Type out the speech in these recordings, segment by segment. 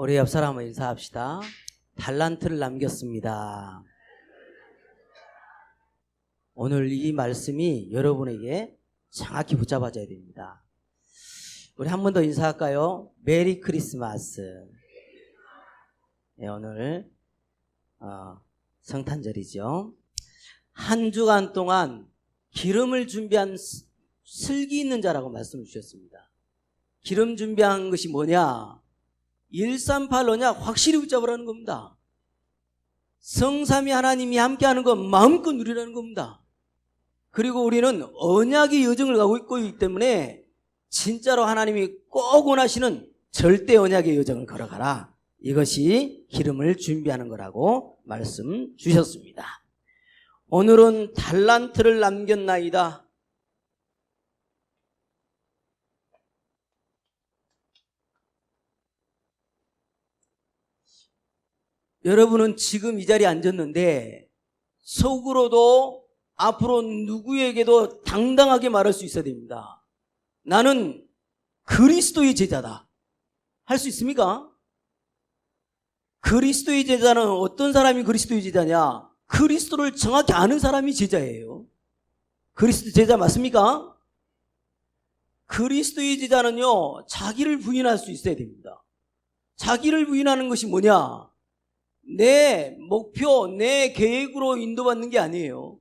우리 옆 사람을 인사합시다. 달란트를 남겼습니다. 오늘 이 말씀이 여러분에게 정확히 붙잡아져야 됩니다. 우리 한 번 더 인사할까요? 메리 크리스마스. 네, 오늘 성탄절이죠. 한 주간 동안 기름을 준비한 슬기 있는 자라고 말씀을 주셨습니다. 기름 준비한 것이 뭐냐? 138로냐? 확실히 붙잡으라는 겁니다. 성삼위 하나님이 함께하는 것 마음껏 누리라는 겁니다. 그리고 우리는 언약의 여정을 가고 있기 때문에 진짜로 하나님이 꼭 원하시는 절대 언약의 여정을 걸어가라. 이것이 기름을 준비하는 거라고 말씀 주셨습니다. 오늘은 달란트를 남겼나이다. 여러분은 지금 이 자리에 앉았는데 속으로도 앞으로 누구에게도 당당하게 말할 수 있어야 됩니다. 나는 그리스도의 제자다. 할 수 있습니까? 그리스도의 제자는 어떤 사람이 그리스도의 제자냐? 그리스도를 정확히 아는 사람이 제자예요. 그리스도 제자 맞습니까? 그리스도의 제자는요, 자기를 부인할 수 있어야 됩니다. 자기를 부인하는 것이 뭐냐? 내 목표, 내 계획으로 인도받는 게 아니에요.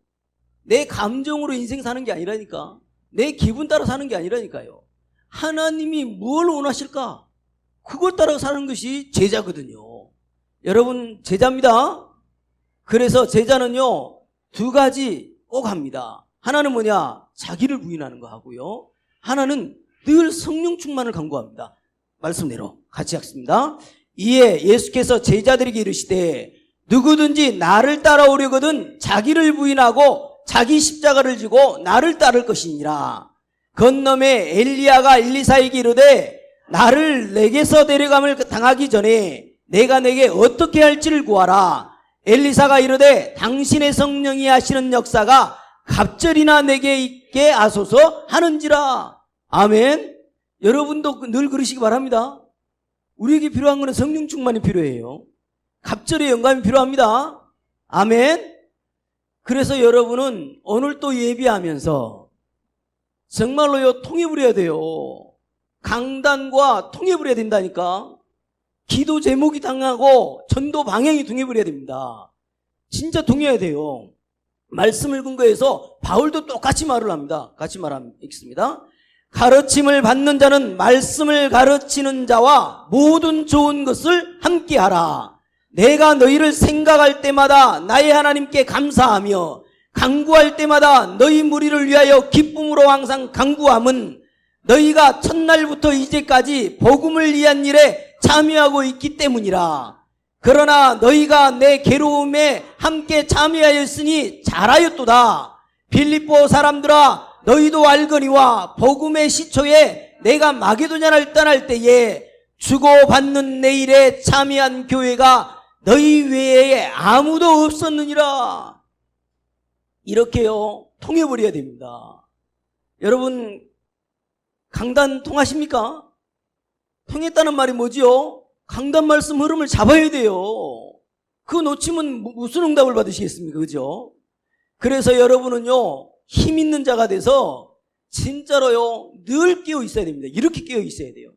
내 감정으로 인생 사는 게 아니라니까. 내 기분 따라 사는 게 아니라니까요. 하나님이 뭘 원하실까? 그걸 따라 사는 것이 제자거든요. 여러분 제자입니다. 그래서 제자는요, 두 가지 꼭 합니다. 하나는 뭐냐? 자기를 부인하는 거 하고요. 하나는 늘 성령 충만을 강구합니다. 말씀대로 같이 하겠습니다. 이에 예수께서 제자들에게 이르시되 누구든지 나를 따라오려거든 자기를 부인하고 자기 십자가를 지고 나를 따를 것이니라. 건너매 엘리야가 엘리사에게 이르되 나를 내게서 데려감을 당하기 전에 내가 내게 어떻게 할지를 구하라. 엘리사가 이르되 당신의 성령이 하시는 역사가 갑절이나 내게 있게 하소서 하는지라. 아멘. 여러분도 늘 그러시기 바랍니다. 우리에게 필요한 것은 성령 충만이 필요해요. 갑절의 영감이 필요합니다. 아멘. 그래서 여러분은 오늘 또 예비하면서 정말로요, 통합을 해야 돼요. 강단과 통합을 해야 된다니까. 기도 제목이 당하고 전도 방향이 통합을 해야 됩니다. 진짜 통해야 돼요. 말씀을 근거해서 바울도 똑같이 말을 합니다. 같이 말하겠습니다. 가르침을 받는 자는 말씀을 가르치는 자와 모든 좋은 것을 함께하라. 내가 너희를 생각할 때마다 나의 하나님께 감사하며 간구할 때마다 너희 무리를 위하여 기쁨으로 항상 간구함은 너희가 첫날부터 이제까지 복음을 위한 일에 참여하고 있기 때문이라. 그러나 너희가 내 괴로움에 함께 참여하였으니 잘하였도다. 빌립보 사람들아, 너희도 알거니와 복음의 시초에 내가 마게도냐를 떠날 때에 주고받는 내 일에 참여한 교회가 너희 외에 아무도 없었느니라. 이렇게요, 통해버려야 됩니다. 여러분 강단 통하십니까? 통했다는 말이 뭐지요? 강단 말씀 흐름을 잡아야 돼요. 그거 놓치면 무슨 응답을 받으시겠습니까? 그죠? 그래서 여러분은요, 힘 있는 자가 돼서 진짜로요, 늘 깨어 있어야 됩니다. 이렇게 깨어 있어야 돼요.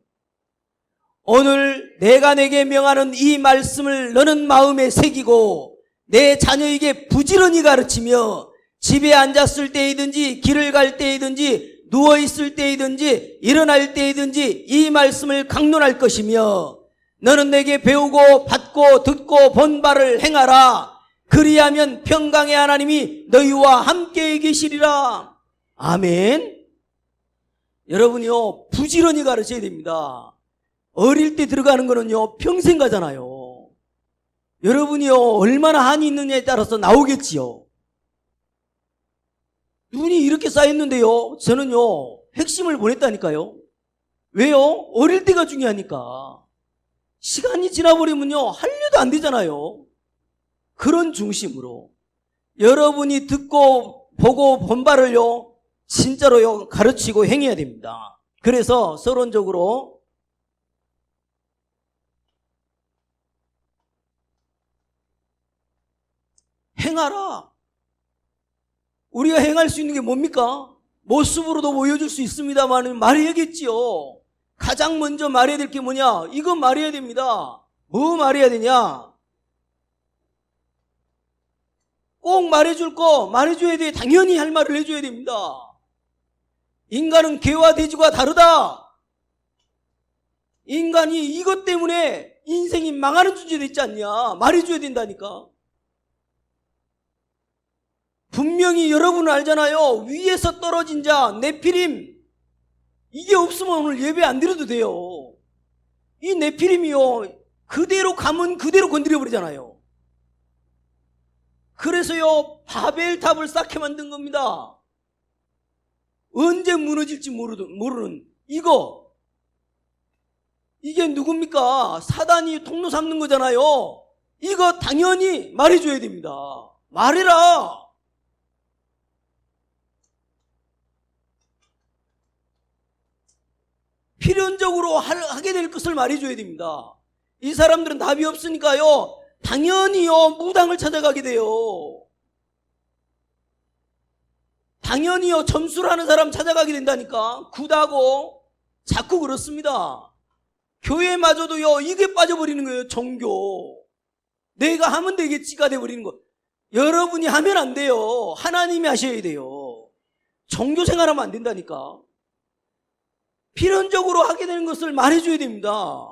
오늘 내가 내게 명하는 이 말씀을 너는 마음에 새기고 내 자녀에게 부지런히 가르치며 집에 앉았을 때이든지 길을 갈 때이든지 누워있을 때이든지 일어날 때이든지 이 말씀을 강론할 것이며 너는 내게 배우고 받고 듣고 본 바를 행하라. 그리하면 평강의 하나님이 너희와 함께 계시리라. 아멘. 여러분이요, 부지런히 가르쳐야 됩니다. 어릴 때 들어가는 거는요, 평생 가잖아요. 여러분이요, 얼마나 한이 있느냐에 따라서 나오겠지요. 눈이 이렇게 쌓였는데요, 저는요, 핵심을 보냈다니까요. 왜요? 어릴 때가 중요하니까. 시간이 지나버리면요, 한류도 안 되잖아요. 그런 중심으로 여러분이 듣고 보고 본 바를요, 진짜로요, 가르치고 행해야 됩니다. 그래서 서론적으로 행하라. 우리가 행할 수 있는 게 뭡니까? 모습으로도 보여줄 수 있습니다만 말해야겠지요. 가장 먼저 말해야 될 게 뭐냐? 이거 말해야 됩니다. 뭐 말해야 되냐? 꼭 말해줄 거 말해줘야 돼. 당연히 할 말을 해줘야 됩니다. 인간은 개와 돼지가 다르다. 인간이 이것 때문에 인생이 망하는 존재 됐지 않냐? 말해줘야 된다니까. 분명히 여러분은 알잖아요. 위에서 떨어진 자, 네피림. 이게 없으면 오늘 예배 안 드려도 돼요. 이 네피림이요, 그대로 가면 그대로 건드려버리잖아요. 그래서요, 바벨탑을 쌓게 만든 겁니다. 언제 무너질지 모르는 이거. 이게 누굽니까? 사단이 통로 삼는 거잖아요. 이거 당연히 말해줘야 됩니다. 말해라. 필연적으로 하게 될 것을 말해줘야 됩니다. 이 사람들은 답이 없으니까요, 당연히요, 무당을 찾아가게 돼요. 당연히요, 점수를 하는 사람 찾아가게 된다니까. 굿하고 자꾸 그렇습니다. 교회마저도요, 이게 빠져버리는 거예요. 종교. 내가 하면 되겠지가 돼버리는 거. 여러분이 하면 안 돼요. 하나님이 하셔야 돼요. 종교 생활하면 안 된다니까. 필연적으로 하게 되는 것을 말해줘야 됩니다.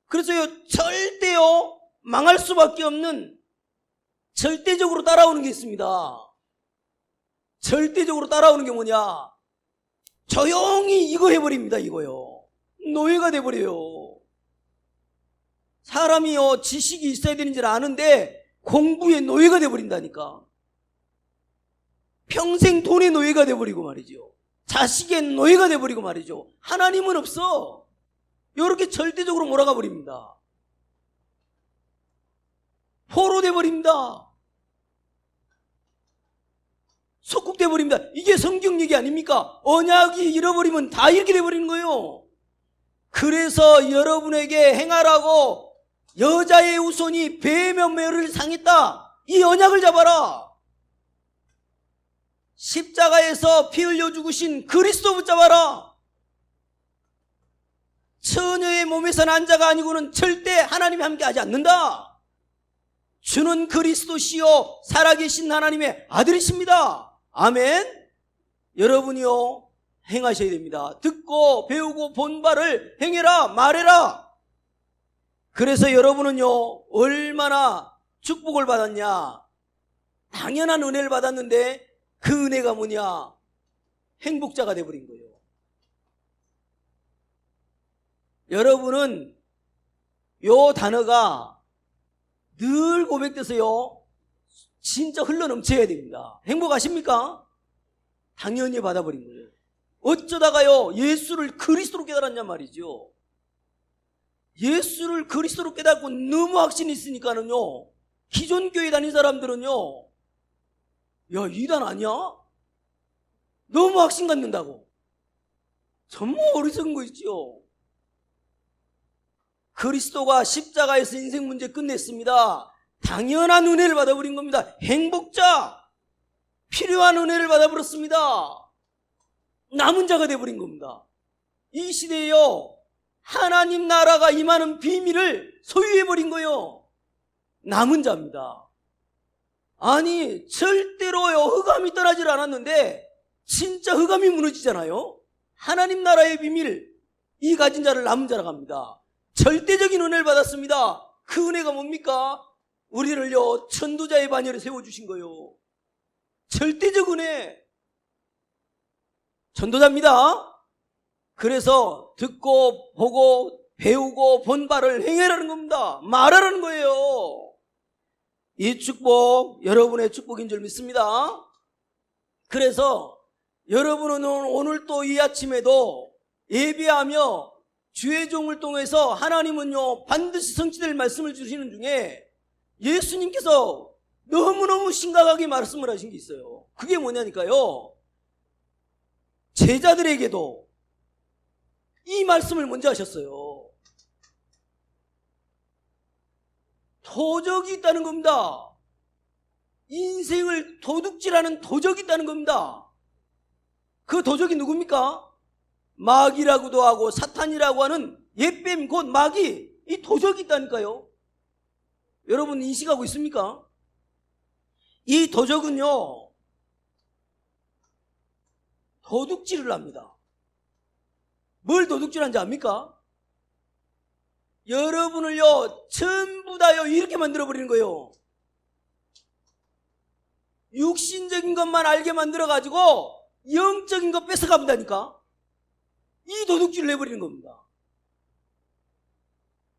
그래서요, 절대요, 망할 수밖에 없는 절대적으로 따라오는 게 있습니다. 절대적으로 따라오는 게 뭐냐? 조용히 이거 해버립니다. 이거요. 노예가 돼버려요. 사람이요, 지식이 있어야 되는 줄 아는데 공부의 노예가 돼버린다니까. 평생 돈의 노예가 돼버리고 말이죠. 자식의 노예가 돼버리고 말이죠. 하나님은 없어. 이렇게 절대적으로 몰아가 버립니다. 포로 돼버립니다. 속국돼 버립니다. 이게 성경 얘기 아닙니까? 언약이 잃어버리면 다 이렇게 돼버리는 거예요. 그래서 여러분에게 행하라고 여자의 후손이 배면매를 상했다. 이 언약을 잡아라. 십자가에서 피 흘려 죽으신 그리스도 붙잡아라. 처녀의 몸에서 난 자가 아니고는 절대 하나님이 함께하지 않는다. 주는 그리스도시요 살아계신 하나님의 아들이십니다. 아멘. 여러분이요, 행하셔야 됩니다. 듣고 배우고 본 바를 행해라, 말해라. 그래서 여러분은요, 얼마나 축복을 받았냐? 당연한 은혜를 받았는데 그 은혜가 뭐냐? 행복자가 돼버린 거예요. 여러분은 요 단어가 늘 고백돼서요, 진짜 흘러넘쳐야 됩니다. 행복하십니까? 당연히 받아버린 거예요. 어쩌다가요, 예수를 그리스도로 깨달았냔 말이죠. 예수를 그리스도로 깨닫고 너무 확신이 있으니까는요, 기존 교회 다닌 사람들은요, 야, 이단 아니야? 너무 확신 갖는다고. 정말 어리석은 거 있죠. 그리스도가 십자가에서 인생 문제 끝냈습니다. 당연한 은혜를 받아버린 겁니다. 행복자, 필요한 은혜를 받아버렸습니다. 남은 자가 돼버린 겁니다. 이 시대에요, 하나님 나라가 임하는 비밀을 소유해버린 거예요. 남은 자입니다. 아니, 절대로요, 흑암이 떠나질 않았는데 진짜 흑암이 무너지잖아요. 하나님 나라의 비밀, 이 가진 자를 남은 자라고 합니다. 절대적인 은혜를 받았습니다. 그 은혜가 뭡니까? 우리를요, 천도자의 반열에 세워주신 거예요. 절대적 은혜. 전도자입니다. 그래서 듣고 보고 배우고 본 바를 행해라는 겁니다. 말하라는 거예요. 이 축복 여러분의 축복인 줄 믿습니다. 그래서 여러분은 오늘 또 이 아침에도 예배하며 주의 종을 통해서 하나님은요, 반드시 성취될 말씀을 주시는 중에 예수님께서 너무너무 심각하게 말씀을 하신 게 있어요. 그게 뭐냐니까요, 제자들에게도 이 말씀을 먼저 하셨어요. 도적이 있다는 겁니다. 인생을 도둑질하는 도적이 있다는 겁니다. 그 도적이 누굽니까? 마귀라고도 하고 사탄이라고 하는 옛뱀 곧 마귀, 이 도적이 있다니까요. 여러분 인식하고 있습니까? 이 도적은요, 도둑질을 합니다. 뭘 도둑질한지 압니까? 여러분을요 전부 다요 이렇게 만들어버리는 거예요. 육신적인 것만 알게 만들어가지고 영적인 것 뺏어간다니까. 이 도둑질을 해버리는 겁니다.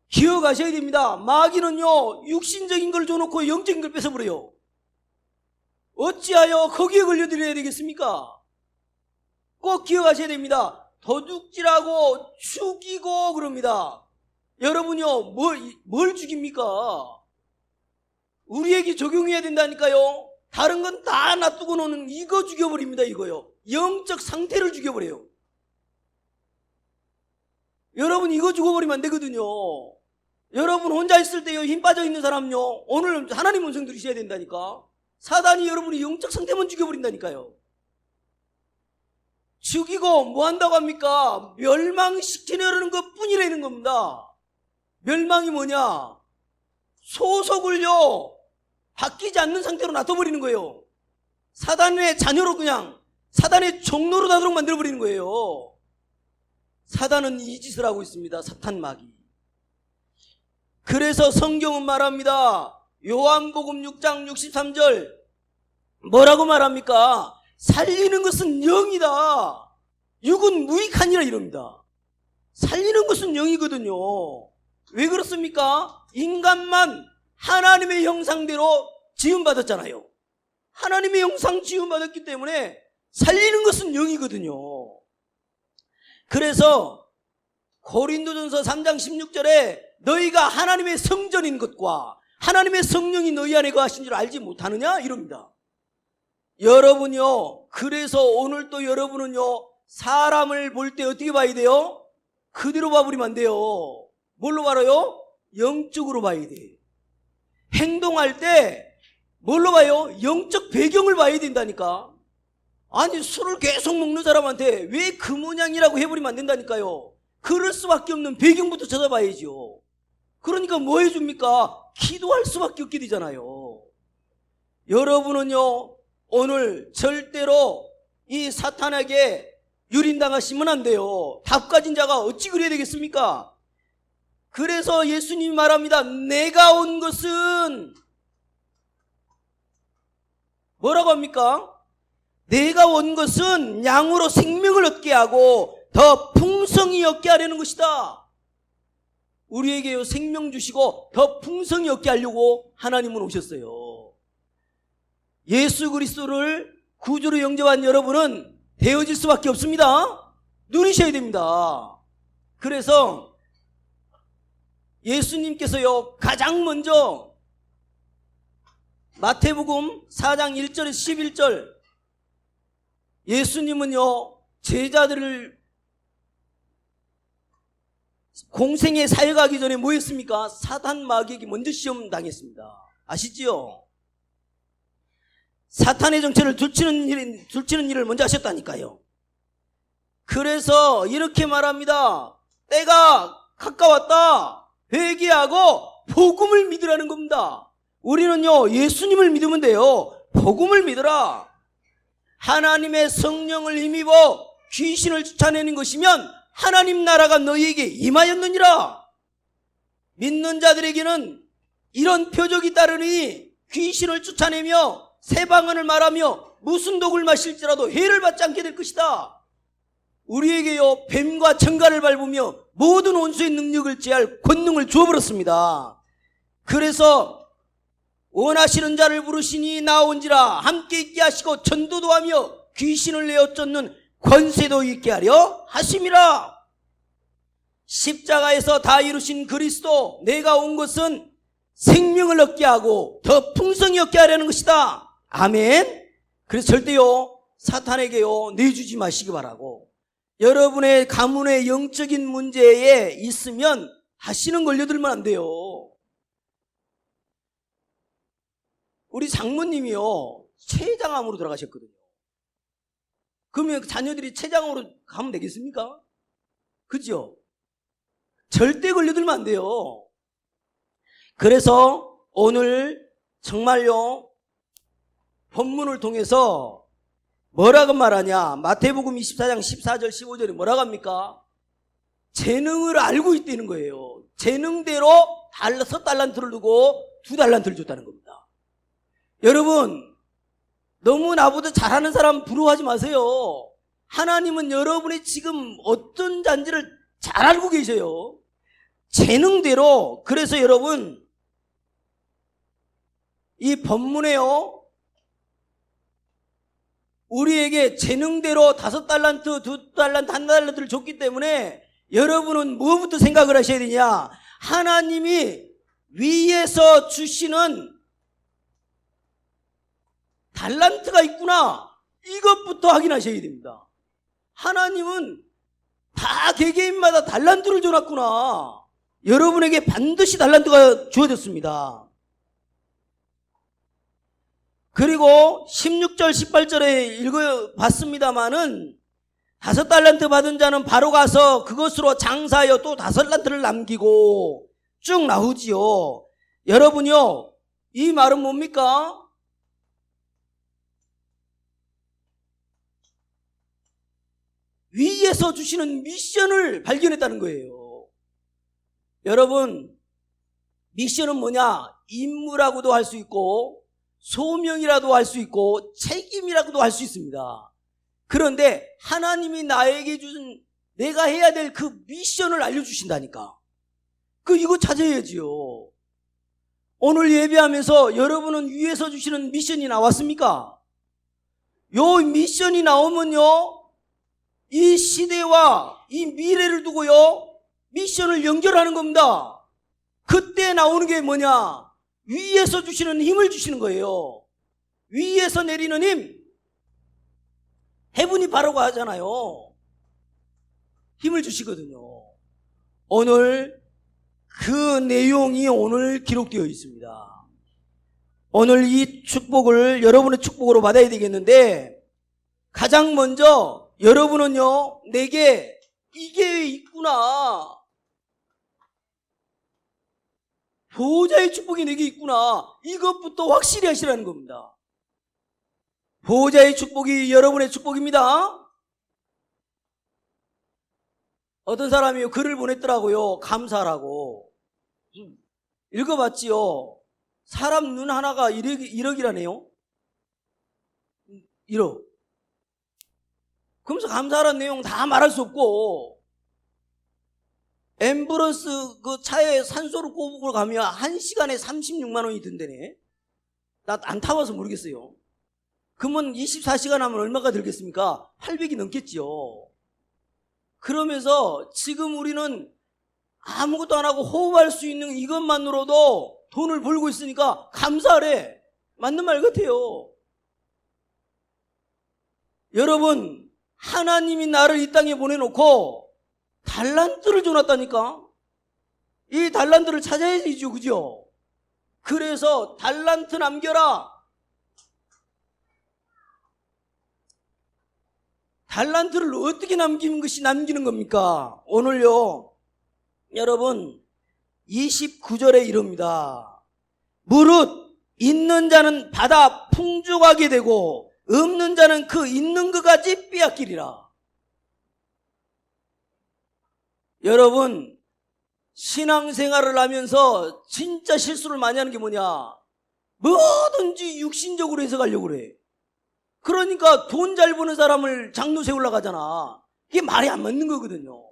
기억하셔야 됩니다. 마귀는요 육신적인 걸 줘놓고 영적인 걸 뺏어버려요. 어찌하여 거기에 걸려들어야 되겠습니까? 꼭 기억하셔야 됩니다. 도둑질하고 죽이고 그럽니다. 여러분요 뭘 죽입니까? 우리에게 적용해야 된다니까요. 다른 건 다 놔두고 노는 이거 죽여버립니다. 이거요. 영적 상태를 죽여버려요. 여러분 이거 죽어버리면 안 되거든요. 여러분 혼자 있을 때요 힘 빠져 있는 사람요 오늘 하나님 음성 들으셔야 된다니까. 사단이 여러분의 영적 상태만 죽여버린다니까요. 죽이고 뭐 한다고 합니까? 멸망시키려는 것뿐이라는 겁니다. 멸망이 뭐냐? 소속을요 바뀌지 않는 상태로 놔둬버리는 거예요. 사단의 자녀로 그냥 사단의 종로로 나도록 만들어버리는 거예요. 사단은 이 짓을 하고 있습니다. 사탄 마귀. 그래서 성경은 말합니다. 요한복음 6장 63절 뭐라고 말합니까? 살리는 것은 영이다. 육은 무익하니라 이럽니다. 살리는 것은 영이거든요. 왜 그렇습니까? 인간만 하나님의 형상대로 지음받았잖아요. 하나님의 형상 지음받았기 때문에 살리는 것은 영이거든요. 그래서 고린도전서 3장 16절에 너희가 하나님의 성전인 것과 하나님의 성령이 너희 안에 거하신 줄 알지 못하느냐 이럽니다. 여러분요 그래서 오늘 또 여러분은요 사람을 볼 때 어떻게 봐야 돼요? 그대로 봐버리면 안 돼요. 뭘로 봐요? 영적으로 봐야 돼. 행동할 때 뭘로 봐요? 영적 배경을 봐야 된다니까. 아니 술을 계속 먹는 사람한테 왜 그 모양이라고 해버리면 안 된다니까요. 그럴 수밖에 없는 배경부터 찾아봐야죠. 그러니까 뭐 해줍니까? 기도할 수밖에 없게 되잖아요. 여러분은요 오늘 절대로 이 사탄에게 유린당하시면 안 돼요. 답 가진 자가 어찌 그래야 되겠습니까? 그래서 예수님이 말합니다. 내가 온 것은 뭐라고 합니까? 내가 온 것은 양으로 생명을 얻게 하고 더 풍성히 얻게 하려는 것이다. 우리에게 생명 주시고 더 풍성히 얻게 하려고 하나님은 오셨어요. 예수 그리스도를 구주로 영접한 여러분은 되어질 수밖에 없습니다. 누리셔야 됩니다. 그래서 예수님께서요 가장 먼저 마태복음 4장 1절에서 11절 예수님은요 제자들을 공생에 사역하기 전에 뭐 했습니까? 사탄 마귀에게 먼저 시험 당했습니다. 아시지요? 사탄의 정체를 둘치는 일을 먼저 하셨다니까요. 그래서 이렇게 말합니다. 때가 가까웠다. 회개하고 복음을 믿으라는 겁니다. 우리는요 예수님을 믿으면 돼요. 복음을 믿어라. 하나님의 성령을 힘입어 귀신을 쫓아내는 것이면 하나님 나라가 너희에게 임하였느니라. 믿는 자들에게는 이런 표적이 따르니 귀신을 쫓아내며 새 방언을 말하며 무슨 독을 마실지라도 해를 받지 않게 될 것이다. 우리에게요 뱀과 청갈을 밟으며 모든 원수의 능력을 제할 권능을 주어버렸습니다. 그래서 원하시는 자를 부르시니 나온지라 함께 있게 하시고 전도도 하며 귀신을 내어 쫓는 권세도 있게 하려 하심이라. 십자가에서 다 이루신 그리스도 내가 온 것은 생명을 얻게 하고 더 풍성히 얻게 하려는 것이다. 아멘. 그래서 절대요 사탄에게요 내주지 마시기 바라고. 여러분의 가문의 영적인 문제에 있으면 다시는 걸려들면 안 돼요. 우리 장모님이요, 췌장암으로 돌아가셨거든요. 그러면 자녀들이 췌장으로 가면 되겠습니까? 그죠? 절대 걸려들면 안 돼요. 그래서 오늘 정말요, 본문을 통해서 뭐라고 말하냐? 마태복음 24장 14절 15절에 뭐라고 합니까? 재능을 알고 있다는 거예요. 재능대로 6달란트를 두고 2달란트를 줬다는 겁니다. 여러분, 너무 나보다 잘하는 사람 부러워하지 마세요. 하나님은 여러분이 지금 어떤 잔지를 잘 알고 계셔요. 재능대로. 그래서 여러분, 이 본문에요, 우리에게 재능대로 5달란트, 2달란트, 1달란트를 줬기 때문에 여러분은 무엇부터 생각을 하셔야 되냐? 하나님이 위에서 주시는 달란트가 있구나, 이것부터 확인하셔야 됩니다. 하나님은 다 개개인마다 달란트를 줘놨구나. 여러분에게 반드시 달란트가 주어졌습니다. 그리고 16절 18절에 읽어봤습니다마는 5달란트 받은 자는 바로 가서 그것으로 장사하여 또 5달란트를 남기고 쭉 나오지요. 여러분요, 이 말은 뭡니까? 위에서 주시는 미션을 발견했다는 거예요. 여러분, 미션은 뭐냐? 임무라고도 할 수 있고 소명이라도 할 수 있고 책임이라고도 할 수 있습니다. 그런데 하나님이 나에게 준 내가 해야 될 그 미션을 알려주신다니까. 이거 찾아야지요. 오늘 예배하면서 여러분은 위에서 주시는 미션이 나왔습니까? 요 미션이 나오면요, 이 시대와 이 미래를 두고요, 미션을 연결하는 겁니다. 그때 나오는 게 뭐냐? 위에서 주시는 힘을 주시는 거예요. 위에서 내리는 힘. 해분이 바라고 하잖아요. 힘을 주시거든요. 오늘 그 내용이 오늘 기록되어 있습니다. 오늘 이 축복을 여러분의 축복으로 받아야 되겠는데, 가장 먼저 여러분은요, 내게 이게 있구나, 보호자의 축복이 내게 있구나, 이것부터 확실히 하시라는 겁니다. 보호자의 축복이 여러분의 축복입니다. 어떤 사람이 글을 보냈더라고요. 감사라고. 읽어봤지요. 사람 눈 하나가 1억이라네요. 1억. 그러면서 감사하라는 내용 다 말할 수 없고, 앰뷸런스 그 차에 산소를 꼽으러 가면 1시간에 36만 원이 든다네. 나 안 타봐서 모르겠어요. 그러면 24시간 하면 얼마가 들겠습니까? 800이 넘겠지요. 그러면서 지금 우리는 아무것도 안 하고 호흡할 수 있는 이것만으로도 돈을 벌고 있으니까 감사하래. 맞는 말 같아요. 여러분, 하나님이 나를 이 땅에 보내놓고 달란트를 줘놨다니까. 이 달란트를 찾아야지죠, 그죠? 그래서 달란트 남겨라. 달란트를 어떻게 남기는 겁니까? 오늘요, 여러분, 29절에 이릅니다. 무릇 있는 자는 받아 풍족하게 되고 없는 자는 그 있는 것까지 빼앗기리라. 여러분, 신앙생활을 하면서 진짜 실수를 많이 하는 게 뭐냐? 뭐든지 육신적으로 해석하려고 그래. 그러니까 돈 잘 버는 사람을 장로 세우려고 하잖아. 이게 말이 안 맞는 거거든요.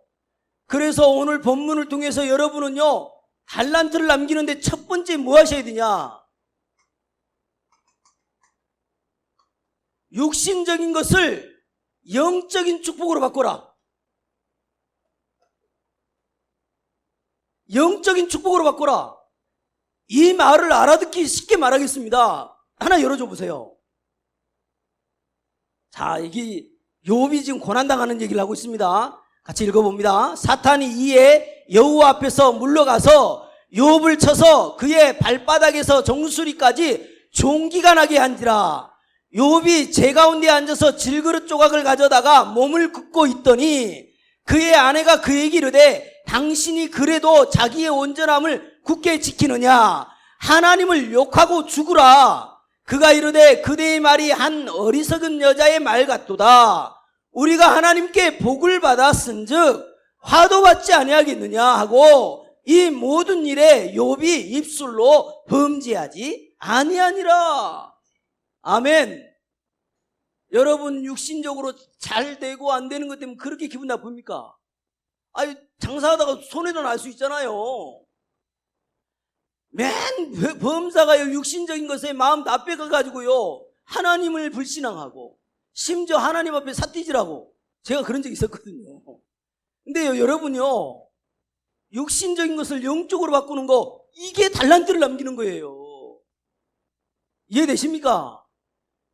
그래서 오늘 본문을 통해서 여러분은요, 달란트를 남기는데 첫 번째 뭐 하셔야 되냐? 육신적인 것을 영적인 축복으로 바꿔라. 영적인 축복으로 바꿔라. 이 말을 알아듣기 쉽게 말하겠습니다. 하나 열어줘 보세요. 자, 이게 욥이 지금 고난당하는 얘기를 하고 있습니다. 같이 읽어봅니다. 사탄이 이에 여호와 앞에서 물러가서 욥을 쳐서 그의 발바닥에서 정수리까지 종기가 나게 한지라. 욥이 제 가운데 앉아서 질그릇 조각을 가져다가 몸을 굽고 있더니 그의 아내가 그에게 이르되 당신이 그래도 자기의 온전함을 굳게 지키느냐? 하나님을 욕하고 죽으라. 그가 이르되 그대의 말이 한 어리석은 여자의 말 같도다. 우리가 하나님께 복을 받았은즉 화도 받지 아니하겠느냐 하고 이 모든 일에 욥이 입술로 범죄하지 아니하니라. 아멘. 여러분 육신적으로 잘 되고 안 되는 것 때문에 그렇게 기분 나쁩니까? 아니 장사하다가 손해도 날 수 있잖아요. 맨 범사가요 육신적인 것에 마음 다 뺏어가지고요 하나님을 불신앙하고 심지어 하나님 앞에 삿대질하고 제가 그런 적이 있었거든요. 근데요 여러분요 육신적인 것을 영적으로 바꾸는 거 이게 달란트를 남기는 거예요. 이해되십니까?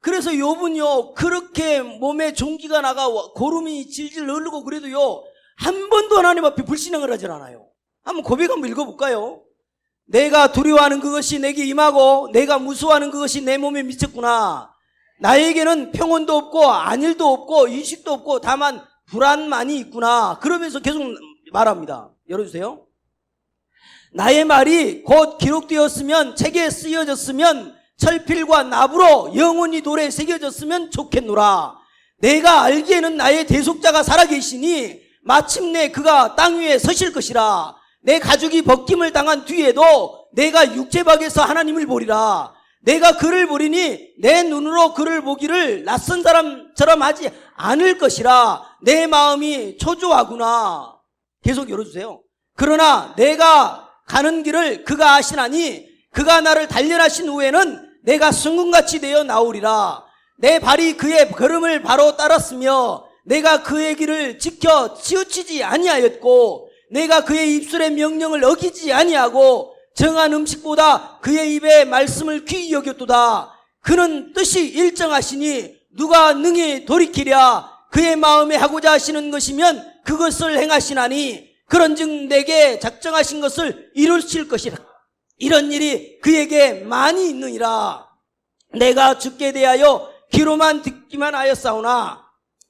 그래서 욥은요 그렇게 몸에 종기가 나가 고름이 질질 흐르고 그래도요 한 번도 하나님 앞에 불신앙을 하질 않아요. 한번 고백 한번 읽어볼까요? 내가 두려워하는 그것이 내게 임하고 내가 무서워하는 그것이 내 몸에 미쳤구나. 나에게는 평온도 없고 안일도 없고 이식도 없고 다만 불안만이 있구나. 그러면서 계속 말합니다. 열어주세요. 나의 말이 곧 기록되었으면 책에 쓰여졌으면 철필과 납으로 영원히 돌에 새겨졌으면 좋겠노라. 내가 알기에는 나의 대속자가 살아계시니 마침내 그가 땅 위에 서실 것이라. 내 가죽이 벗김을 당한 뒤에도 내가 육체박에서 하나님을 보리라. 내가 그를 보리니 내 눈으로 그를 보기를 낯선 사람처럼 하지 않을 것이라. 내 마음이 초조하구나. 계속 열어주세요. 그러나 내가 가는 길을 그가 아시나니 그가 나를 단련하신 후에는 내가 순금같이 되어 나오리라. 내 발이 그의 걸음을 바로 따랐으며 내가 그의 길을 지켜 치우치지 아니하였고 내가 그의 입술의 명령을 어기지 아니하고 정한 음식보다 그의 입의 말씀을 귀히 여겼도다. 그는 뜻이 일정하시니 누가 능히 돌이키랴. 그의 마음에 하고자 하시는 것이면 그것을 행하시나니 그런즉 내게 작정하신 것을 이루실 것이라. 이런 일이 그에게 많이 있느니라. 내가 죽게 대하여 귀로만 듣기만 하였사오나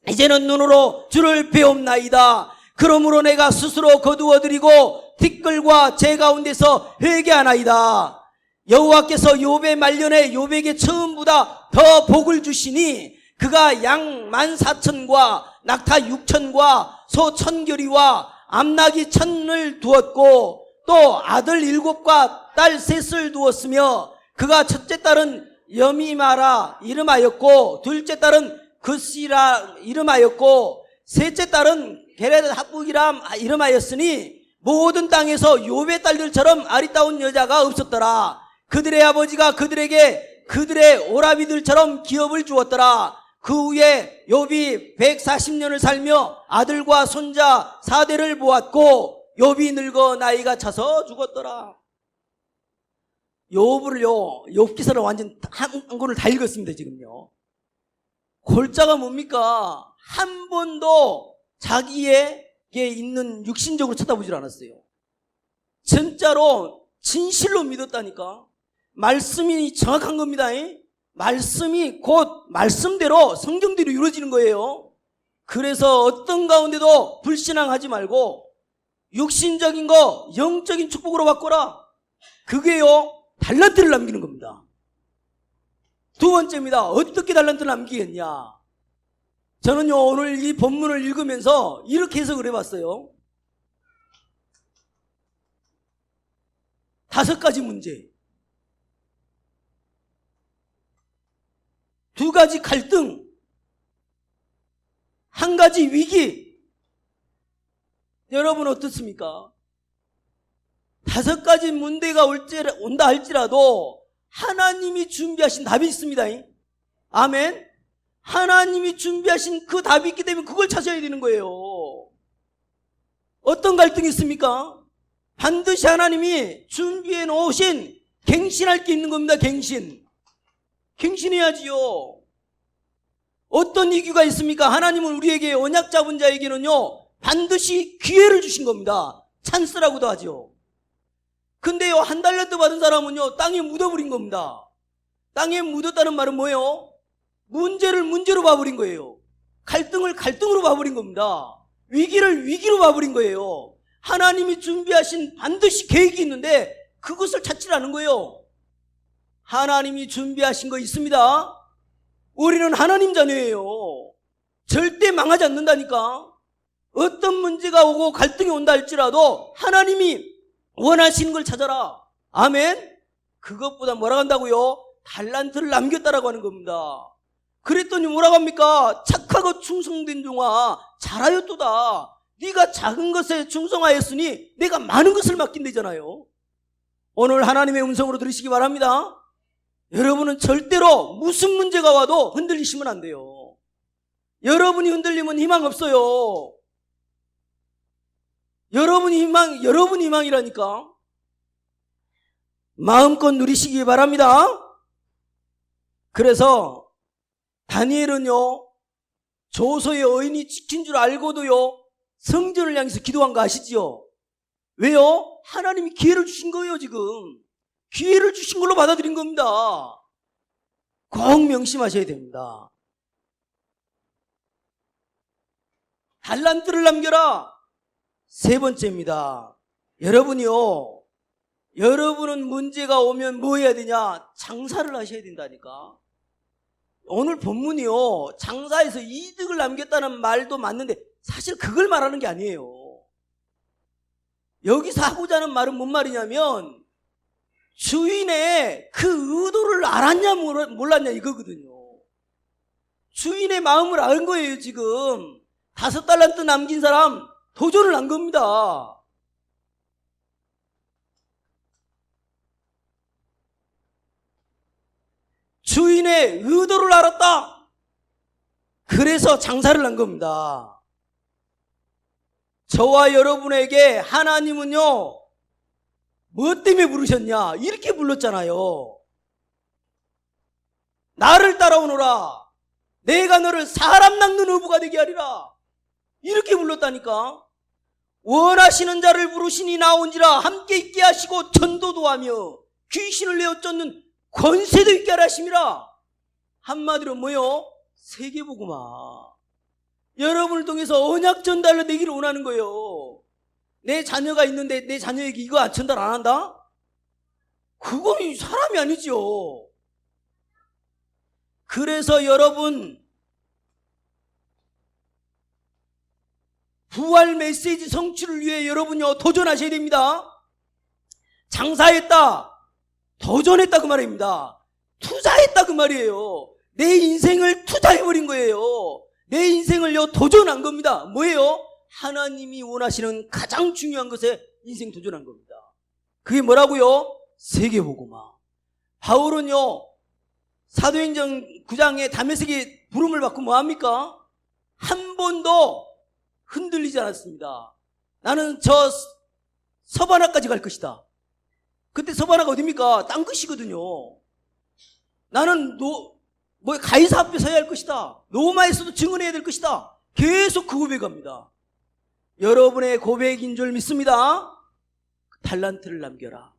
이제는 눈으로 주를 배움나이다. 그러므로 내가 스스로 거두어드리고 티끌과 제 가운데서 회개하나이다. 여호와께서 욥의 말년에 욥에게 처음보다 더 복을 주시니 그가 양 14,000과 낙타 6,000과 소 1,000결이와 암나귀 1,000을 두었고 또 아들 7과 딸 3을 두었으며 그가 첫째 딸은 여미마라 이름하였고 둘째 딸은 그시라 이름하였고 셋째 딸은 게레드 합북이라 이름하였으니 모든 땅에서 욥의 딸들처럼 아리따운 여자가 없었더라. 그들의 아버지가 그들에게 그들의 오라비들처럼 기업을 주었더라. 그 후에 욥이 140년을 살며 아들과 손자 4대를 보았고 욥이 늙어 나이가 차서 죽었더라. 욥을요 욥기서를 완전 한 권을 다 읽었습니다. 지금요 골자가 뭡니까? 한 번도 자기에게 있는 육신적으로 쳐다보질 않았어요. 진짜로 진실로 믿었다니까. 말씀이 정확한 겁니다. 말씀이 곧 말씀대로 성경대로 이루어지는 거예요. 그래서 어떤 가운데도 불신앙하지 말고 육신적인 거 영적인 축복으로 바꿔라. 그게요 달란트를 남기는 겁니다. 두 번째입니다. 어떻게 달란트를 남기겠냐? 저는요 오늘 이 본문을 읽으면서 이렇게 해석을 해봤어요. 5가지 문제, 2가지 갈등, 1가지 위기. 여러분 어떻습니까? 5가지 문제가 온다 할지라도 하나님이 준비하신 답이 있습니다. 아멘. 하나님이 준비하신 그 답이 있기 때문에 그걸 찾아야 되는 거예요. 어떤 갈등이 있습니까? 반드시 하나님이 준비해 놓으신 갱신할 게 있는 겁니다. 갱신해야지요. 어떤 위기가 있습니까? 하나님은 우리에게 언약 잡은 자에게는요 반드시 기회를 주신 겁니다. 찬스라고도 하죠. 근데요 1달란트 받은 사람은요 땅에 묻어버린 겁니다. 땅에 묻었다는 말은 뭐예요? 문제를 문제로 봐버린 거예요. 갈등을 갈등으로 봐버린 겁니다. 위기를 위기로 봐버린 거예요. 하나님이 준비하신 반드시 계획이 있는데 그것을 찾지 않은 거예요. 하나님이 준비하신 거 있습니다. 우리는 하나님 자녀예요. 절대 망하지 않는다니까. 어떤 문제가 오고 갈등이 온다 할지라도 하나님이 원하시는 걸 찾아라. 아멘. 그것보다 뭐라고 한다고요? 달란트를 남겼다라고 하는 겁니다. 그랬더니 뭐라고 합니까? 착하고 충성된 종아 잘하였도다. 네가 작은 것에 충성하였으니 내가 많은 것을 맡긴대잖아요. 오늘 하나님의 음성으로 들으시기 바랍니다. 여러분은 절대로 무슨 문제가 와도 흔들리시면 안 돼요. 여러분이 흔들리면 희망 없어요. 여러분이 희망이라니까. 마음껏 누리시기 바랍니다. 그래서 다니엘은요, 조소의 어인이 지킨 줄 알고도요, 성전을 향해서 기도한 거 아시지요? 왜요? 하나님이 기회를 주신 거예요, 지금. 기회를 주신 걸로 받아들인 겁니다. 꼭 명심하셔야 됩니다. 달란트를 남겨라. 세 번째입니다. 여러분은 문제가 오면 뭐 해야 되냐? 장사를 하셔야 된다니까. 오늘 본문이요, 장사에서 이득을 남겼다는 말도 맞는데 사실 그걸 말하는 게 아니에요. 여기서 하고자 하는 말은 뭔 말이냐면 주인의 그 의도를 알았냐 몰랐냐 이거거든요. 주인의 마음을 알 거예요. 지금 5달란트 남긴 사람 도전을 한 겁니다. 주인의 의도를 알았다. 그래서 장사를 한 겁니다. 저와 여러분에게 하나님은요, 뭐 때문에 부르셨냐? 이렇게 불렀잖아요. 나를 따라오너라. 내가 너를 사람 낚는 어부가 되게 하리라. 이렇게 불렀다니까. 원하시는 자를 부르시니 나온지라. 함께 있게 하시고 전도도 하며 귀신을 내어 쫓는 권세도 있게 하라 하심이라. 한마디로 뭐요? 세계복음화. 여러분을 통해서 언약 전달로 되기를 원하는 거예요. 내 자녀가 있는데 내 자녀에게 이거 전달 안 한다? 그건 사람이 아니죠. 그래서 여러분, 부활 메시지 성취를 위해 여러분요, 도전하셔야 됩니다. 장사했다, 도전했다 그 말입니다. 투자했다 그 말이에요. 내 인생을 투자해버린 거예요. 내 인생을요, 도전한 겁니다. 뭐예요? 하나님이 원하시는 가장 중요한 것에 인생 도전한 겁니다. 그게 뭐라고요? 세계복음화. 바울은요, 사도행전 9장에 다메섹에 부름을 받고 뭐합니까? 한 번도 흔들리지 않았습니다. 나는 저 서바나까지 갈 것이다. 그때 서바나가 어딥니까? 땅끝이거든요. 나는 가이사 앞에 서야 할 것이다. 로마에서도 증언해야 될 것이다. 계속 그 고백합니다. 여러분의 고백인 줄 믿습니다. 달란트를 남겨라.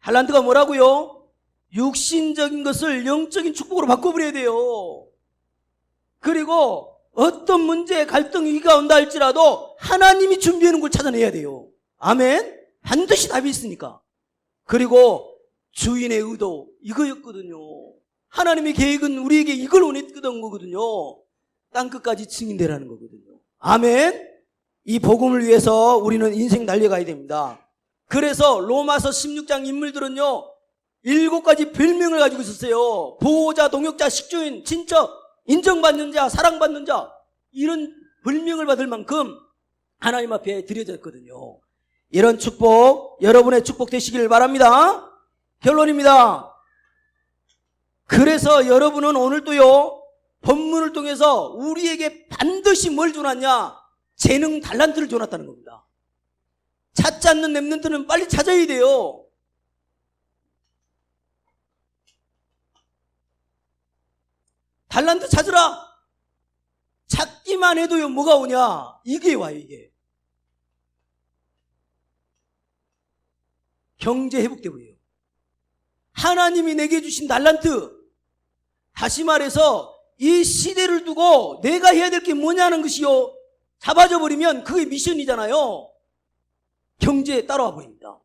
달란트가 뭐라고요? 육신적인 것을 영적인 축복으로 바꿔버려야 돼요. 그리고 어떤 문제, 갈등, 위기가 온다 할지라도 하나님이 준비하는 걸 찾아내야 돼요. 아멘. 반드시 답이 있으니까. 그리고 주인의 의도, 이거였거든요. 하나님의 계획은 우리에게 이걸 원했던 거거든요. 땅끝까지 증인되라는 거거든요. 아멘. 이 복음을 위해서 우리는 인생 달려가야 됩니다. 그래서 로마서 16장 인물들은요, 7가지 별명을 가지고 있었어요. 보호자, 동역자, 식주인, 친척, 인정받는 자, 사랑받는 자, 이런 별명을 받을 만큼 하나님 앞에 드려졌거든요. 이런 축복, 여러분의 축복 되시길 바랍니다. 결론입니다. 그래서 여러분은 오늘도요, 본문을 통해서 우리에게 반드시 뭘 줘놨냐? 재능, 달란트를 줘놨다는 겁니다. 찾지 않는 렘넌트는 빨리 찾아야 돼요. 달란트 찾으라. 찾기만 해도요, 뭐가 오냐? 이게 와요, 이게. 경제 회복되고요. 하나님이 내게 주신 달란트, 다시 말해서 이 시대를 두고 내가 해야 될 게 뭐냐는 것이요, 잡아져 버리면 그게 미션이잖아요. 경제에 따라와 버립니다.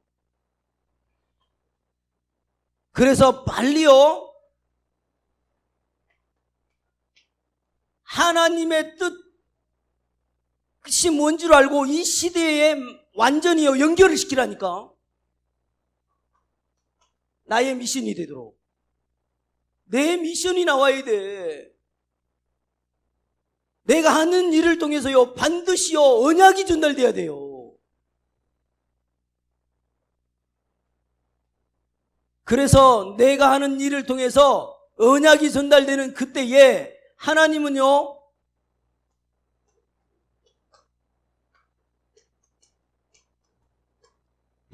그래서 빨리요, 하나님의 뜻이 뭔 줄 알고 이 시대에 완전히요 연결을 시키라니까. 나의 미션이 되도록 내 미션이 나와야 돼. 내가 하는 일을 통해서요 반드시요 언약이 전달돼야 돼요. 그래서 내가 하는 일을 통해서 언약이 전달되는 그때에 하나님은요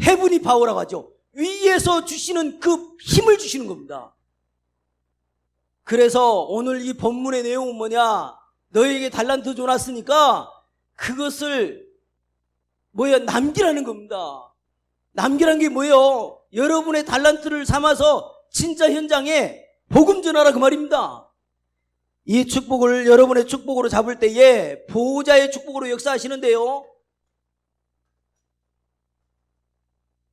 헤븐이 파워라고 하죠. 위에서 주시는 그 힘을 주시는 겁니다. 그래서 오늘 이 본문의 내용은 뭐냐? 너에게 달란트 줘놨으니까 그것을 남기라는 겁니다. 남기라는 게 뭐예요? 여러분의 달란트를 삼아서 진짜 현장에 복음 전하라 그 말입니다. 이 축복을 여러분의 축복으로 잡을 때에 보호자의 축복으로 역사하시는데요,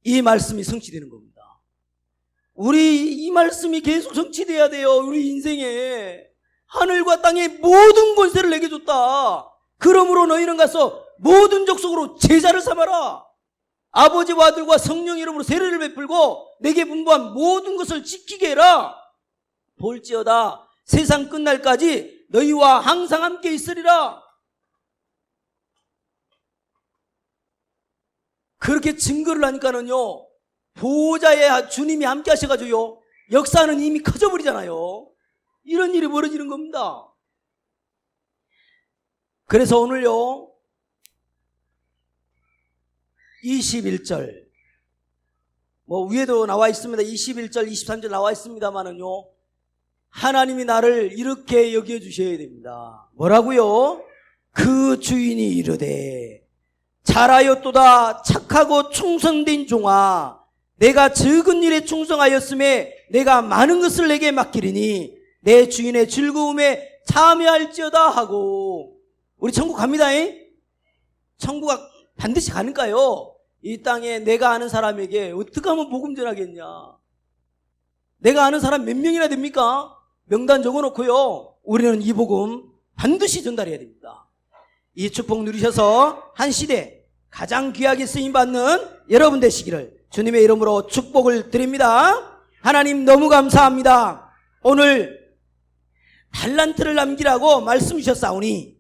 이 말씀이 성취되는 겁니다. 우리 이 말씀이 계속 성취돼야 돼요. 우리 인생에 하늘과 땅의 모든 권세를 내게 줬다. 그러므로 너희는 가서 모든 족속으로 제자를 삼아라. 아버지와 아들과 성령 이름으로 세례를 베풀고 내게 분부한 모든 것을 지키게 해라. 볼지어다 세상 끝날까지 너희와 항상 함께 있으리라. 그렇게 증거를 하니까는요 보호자의 주님이 함께 하셔가지고요 역사는 이미 커져버리잖아요. 이런 일이 벌어지는 겁니다. 그래서 오늘요 21절 위에도 나와 있습니다. 21절 23절 나와 있습니다만은요 하나님이 나를 이렇게 여겨주셔야 됩니다. 뭐라고요? 그 주인이 이르되 잘하였도다 착하고 충성된 종아, 내가 적은 일에 충성하였음에 내가 많은 것을 내게 맡기리니 내 주인의 즐거움에 참여할지어다 하고. 우리 천국 갑니다. 천국 반드시 가니까요 이 땅에 내가 아는 사람에게 어떻게 하면 복음 전하겠냐. 내가 아는 사람 몇 명이나 됩니까? 명단 적어놓고요 우리는 이 복음 반드시 전달해야 됩니다. 이 축복 누리셔서 한 시대 가장 귀하게 쓰임받는 여러분 되시기를 주님의 이름으로 축복을 드립니다. 하나님 너무 감사합니다. 오늘 달란트를 남기라고 말씀 주셨사오니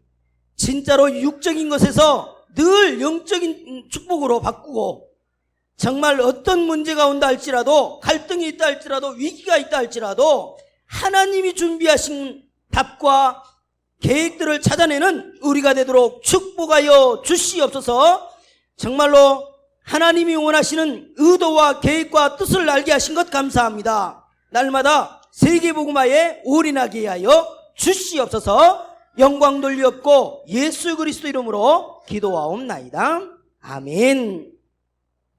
진짜로 육적인 것에서 늘 영적인 축복으로 바꾸고, 정말 어떤 문제가 온다 할지라도, 갈등이 있다 할지라도, 위기가 있다 할지라도 하나님이 준비하신 답과 계획들을 찾아내는 우리가 되도록 축복하여 주시옵소서. 정말로 하나님이 원하시는 의도와 계획과 뜻을 알게 하신 것 감사합니다. 날마다 세계복음화에 올인하게 하여 주시옵소서. 영광 돌리옵고 예수 그리스도 이름으로 기도하옵나이다. 아멘.